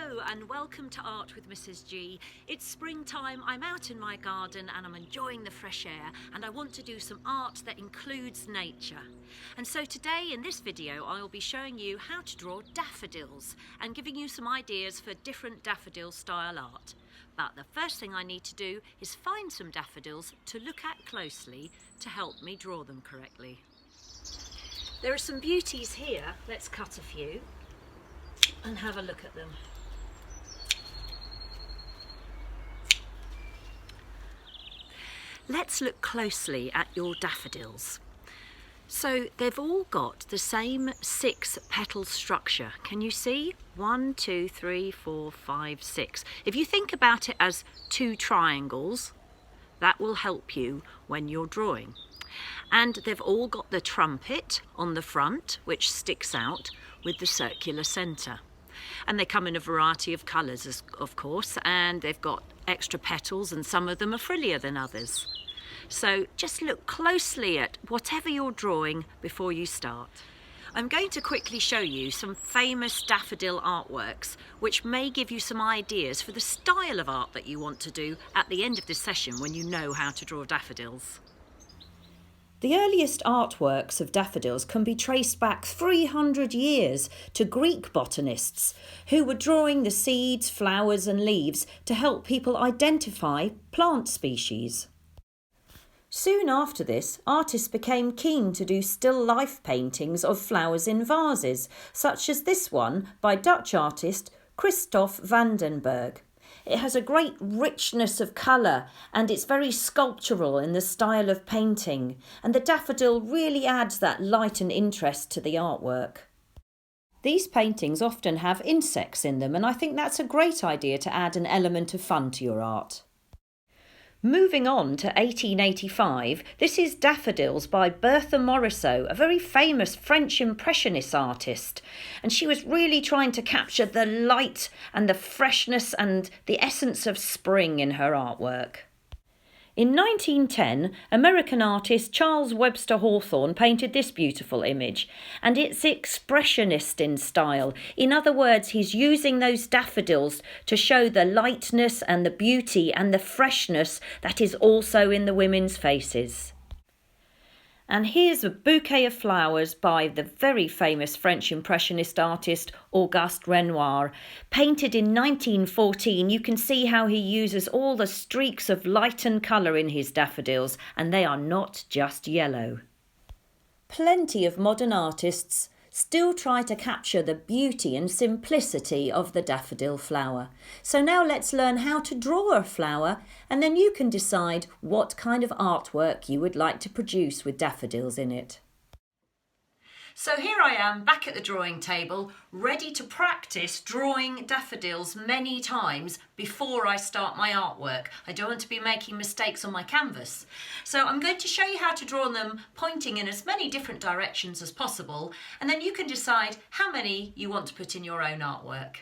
Hello and welcome to Art with Mrs. G. It's springtime, I'm out in my garden and I'm enjoying the fresh air, and I want to do some art that includes nature. And so today in this video I will be showing you how to draw daffodils and giving you some ideas for different daffodil style art. But the first thing I need to do is find some daffodils to look at closely to help me draw them correctly. There are some beauties here, let's cut a few and have a look at them. Let's look closely at your daffodils. So they've all got the same 6 petal structure. Can you see? 1, 2, 3, 4, 5, 6. If you think about it as 2 triangles, that will help you when you're drawing. And they've all got the trumpet on the front, which sticks out with the circular centre. And they come in a variety of colours, of course, and they've got extra petals and some of them are frillier than others. So just look closely at whatever you're drawing before you start. I'm going to quickly show you some famous daffodil artworks which may give you some ideas for the style of art that you want to do at the end of this session when you know how to draw daffodils. The earliest artworks of daffodils can be traced back 300 years to Greek botanists who were drawing the seeds, flowers and leaves to help people identify plant species. Soon after this, artists became keen to do still life paintings of flowers in vases, such as this one by Dutch artist Christoph van den Berg. It has a great richness of colour and it's very sculptural in the style of painting, and the daffodil really adds that light and interest to the artwork. These paintings often have insects in them, and I think that's a great idea to add an element of fun to your art. Moving on to 1885, this is Daffodils by Bertha Morisot, a very famous French Impressionist artist. And she was really trying to capture the light and the freshness and the essence of spring in her artwork. In 1910, American artist Charles Webster Hawthorne painted this beautiful image, and it's expressionist in style. In other words, he's using those daffodils to show the lightness and the beauty and the freshness that is also in the women's faces. And here's a bouquet of flowers by the very famous French Impressionist artist Auguste Renoir. Painted in 1914, you can see how he uses all the streaks of light and colour in his daffodils, and they are not just yellow. Plenty of modern artists still try to capture the beauty and simplicity of the daffodil flower. So now let's learn how to draw a flower, and then you can decide what kind of artwork you would like to produce with daffodils in it. So here I am back at the drawing table, ready to practice drawing daffodils many times before I start my artwork. I don't want to be making mistakes on my canvas. So I'm going to show you how to draw them pointing in as many different directions as possible, and then you can decide how many you want to put in your own artwork.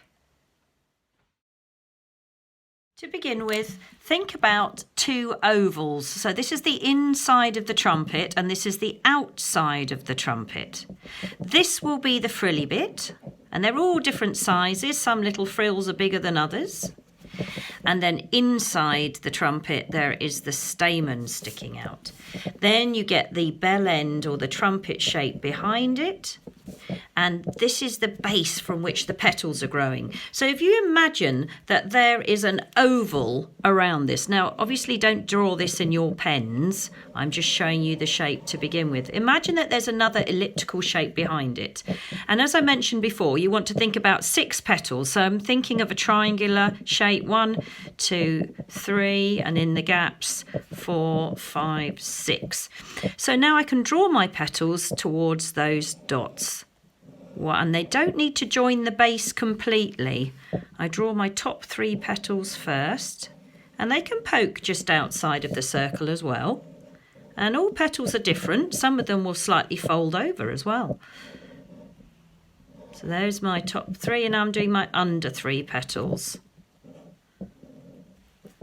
To begin with, think about 2 ovals. So this is the inside of the trumpet and this is the outside of the trumpet. This will be the frilly bit, and they're all different sizes. Some little frills are bigger than others. And then inside the trumpet there is the stamen sticking out. Then you get the bell end or the trumpet shape behind it. And this is the base from which the petals are growing. So if you imagine that there is an oval around this, now obviously don't draw this in your pens, I'm just showing you the shape to begin with. Imagine that there's another elliptical shape behind it. And as I mentioned before, you want to think about 6 petals. So I'm thinking of a triangular shape, 1, 2, 3, and in the gaps 4, 5, 6. So now I can draw my petals towards those dots. And they don't need to join the base completely. I draw my top 3 petals first, and they can poke just outside of the circle as well. And all petals are different. Some of them will slightly fold over as well. So there's my top 3, and I'm doing my under 3 petals.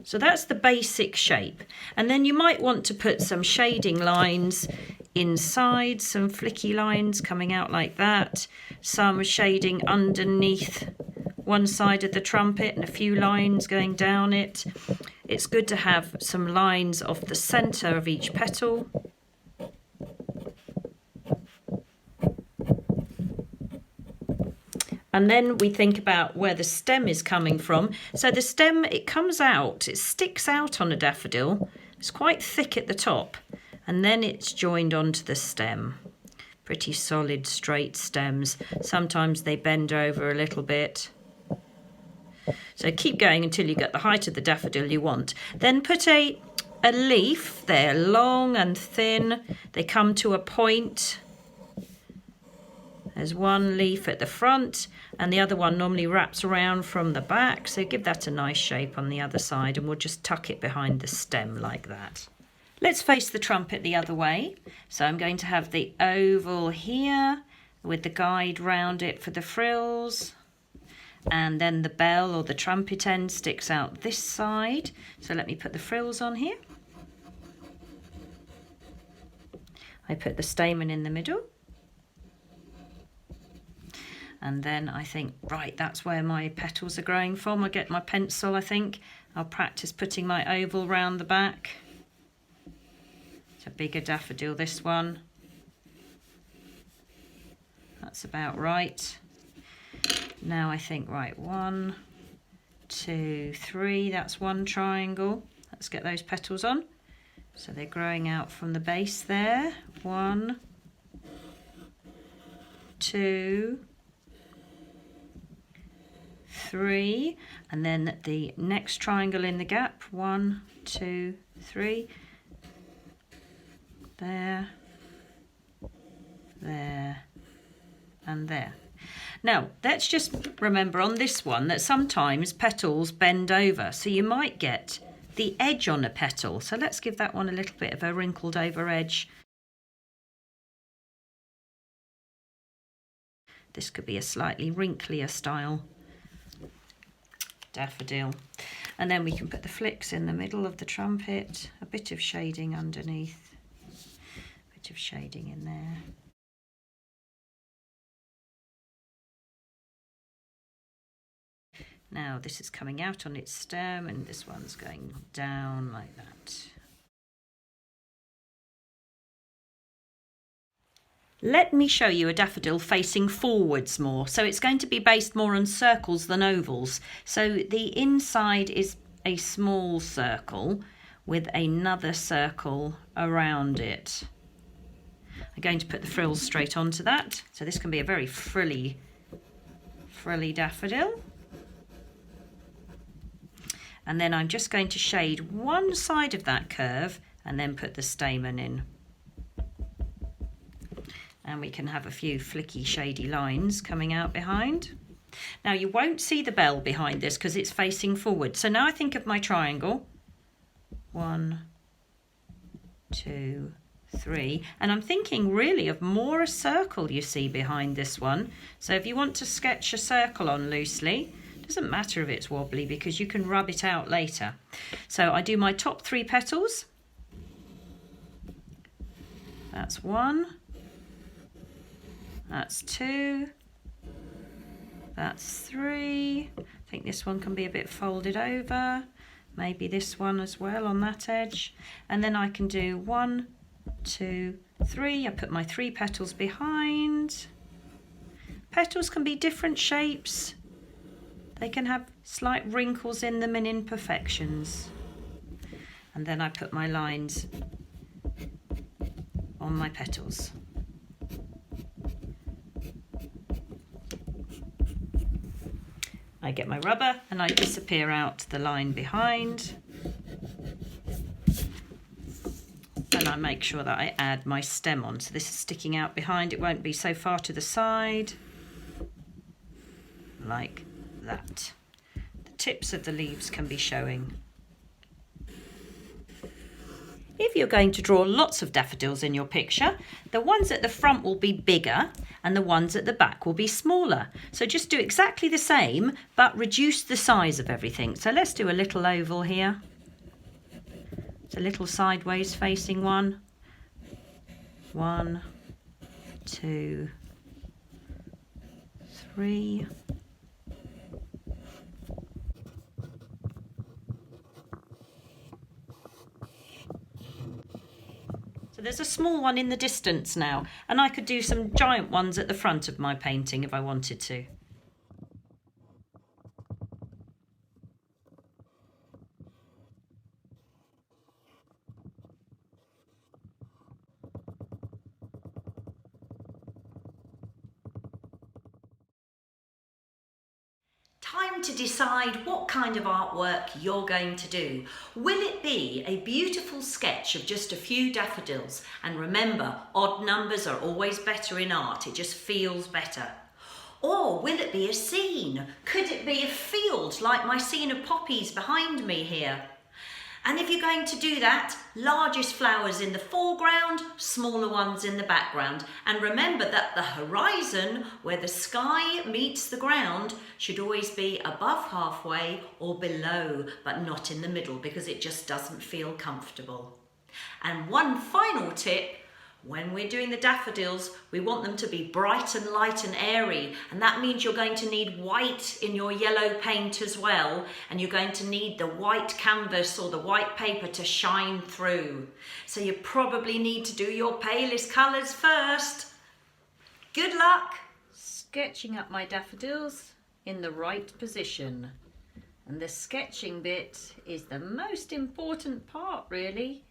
So that's the basic shape. And then you might want to put some shading lines inside, some flicky lines coming out like that, some shading underneath one side of the trumpet and a few lines going down it. It's good to have some lines off the centre of each petal. And then we think about where the stem is coming from. So the stem, it comes out, it sticks out on a daffodil. It's quite thick at the top, and then it's joined onto the stem. Pretty solid, straight stems. Sometimes they bend over a little bit. So keep going until you get the height of the daffodil you want. Then put a leaf there, long and thin. They come to a point. There's one leaf at the front and the other one normally wraps around from the back. So give that a nice shape on the other side, and we'll just tuck it behind the stem like that. Let's face the trumpet the other way. So I'm going to have the oval here with the guide round it for the frills. And then the bell or the trumpet end sticks out this side. So let me put the frills on here. I put the stamen in the middle. And then I think, right, that's where my petals are growing from. I get my pencil, I think. I'll practice putting my oval round the back. It's a bigger daffodil, this one. That's about right. Now I think, right, 1, 2, 3, that's one triangle. Let's get those petals on. So they're growing out from the base there. 1, 2, 3, and then the next triangle in the gap. 1, 2, 3. There, there, and there. Now, let's just remember on this one that sometimes petals bend over, so you might get the edge on a petal. So let's give that one a little bit of a wrinkled over edge. This could be a slightly wrinklier style daffodil. And then we can put the flicks in the middle of the trumpet, a bit of shading underneath, a bit of shading in there. Now this is coming out on its stem and this one's going down like that. Let me show you a daffodil facing forwards more. So it's going to be based more on circles than ovals. So the inside is a small circle with another circle around it. I'm going to put the frills straight onto that. So this can be a very frilly daffodil. And then I'm just going to shade one side of that curve and then put the stamen in. And we can have a few flicky, shady lines coming out behind. Now you won't see the bell behind this because it's facing forward. So now I think of my triangle. 1, 2, 3. And I'm thinking really of more a circle you see behind this one. So if you want to sketch a circle on loosely, doesn't matter if it's wobbly because you can rub it out later. So I do my top 3 petals. That's 1. That's 2. That's 3. I think this one can be a bit folded over. Maybe this one as well on that edge. And then I can do 1, 2, 3. I put my 3 petals behind. Petals can be different shapes. They can have slight wrinkles in them and imperfections. And then I put my lines on my petals. I get my rubber and I disappear out the line behind. And I make sure that I add my stem on. So this is sticking out behind. It won't be so far to the side. Like that. The tips of the leaves can be showing. If you're going to draw lots of daffodils in your picture, the ones at the front will be bigger and the ones at the back will be smaller. So just do exactly the same, but reduce the size of everything. So let's do a little oval here. It's a little sideways facing one. 1, 2, 3. there's a small one in the distance now, and I could do some giant ones at the front of my painting if I wanted to. Time to decide what kind of artwork you're going to do. Will it be a beautiful sketch of just a few daffodils? And remember, odd numbers are always better in art, it just feels better. Or will it be a scene? Could it be a field like my scene of poppies behind me here? And if you're going to do that, largest flowers in the foreground, smaller ones in the background. And remember that the horizon, where the sky meets the ground, should always be above halfway or below, but not in the middle, because it just doesn't feel comfortable. And one final tip, when we're doing the daffodils, we want them to be bright and light and airy, and that means you're going to need white in your yellow paint as well, and you're going to need the white canvas or the white paper to shine through. So you probably need to do your palest colours first. Good luck! Sketching up my daffodils in the right position. And the sketching bit is the most important part, really.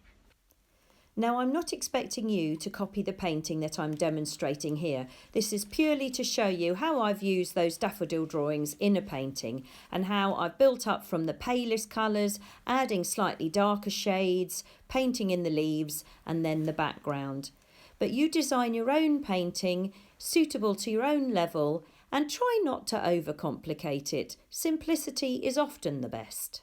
Now, I'm not expecting you to copy the painting that I'm demonstrating here. This is purely to show you how I've used those daffodil drawings in a painting and how I've built up from the palest colours, adding slightly darker shades, painting in the leaves and then the background. But you design your own painting suitable to your own level and try not to overcomplicate it. Simplicity is often the best.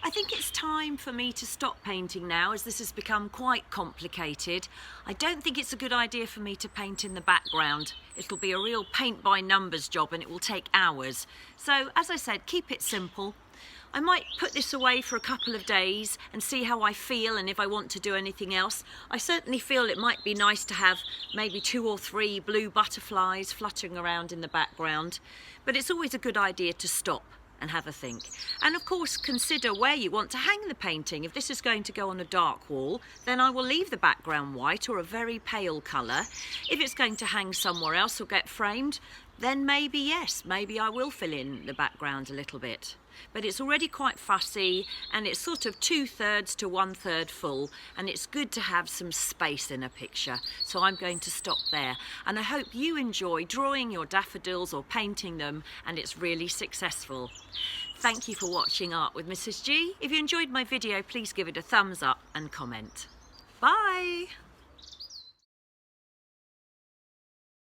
I think it's time for me to stop painting now, as this has become quite complicated. I don't think it's a good idea for me to paint in the background. It'll be a real paint by numbers job and it will take hours. So, as I said, keep it simple. I might put this away for a couple of days and see how I feel and if I want to do anything else. I certainly feel it might be nice to have maybe 2 or 3 blue butterflies fluttering around in the background. But it's always a good idea to stop and have a think. And of course, consider where you want to hang the painting. If this is going to go on a dark wall, then I will leave the background white or a very pale colour. If it's going to hang somewhere else or get framed, then maybe yes, maybe I will fill in the background a little bit. But it's already quite fussy and it's sort of 2/3 to 1/3 full, and it's good to have some space in a picture. So I'm going to stop there, and I hope you enjoy drawing your daffodils or painting them and it's really successful. Thank you for watching Art with Mrs. G. If you enjoyed my video, please give it a thumbs up and comment. Bye!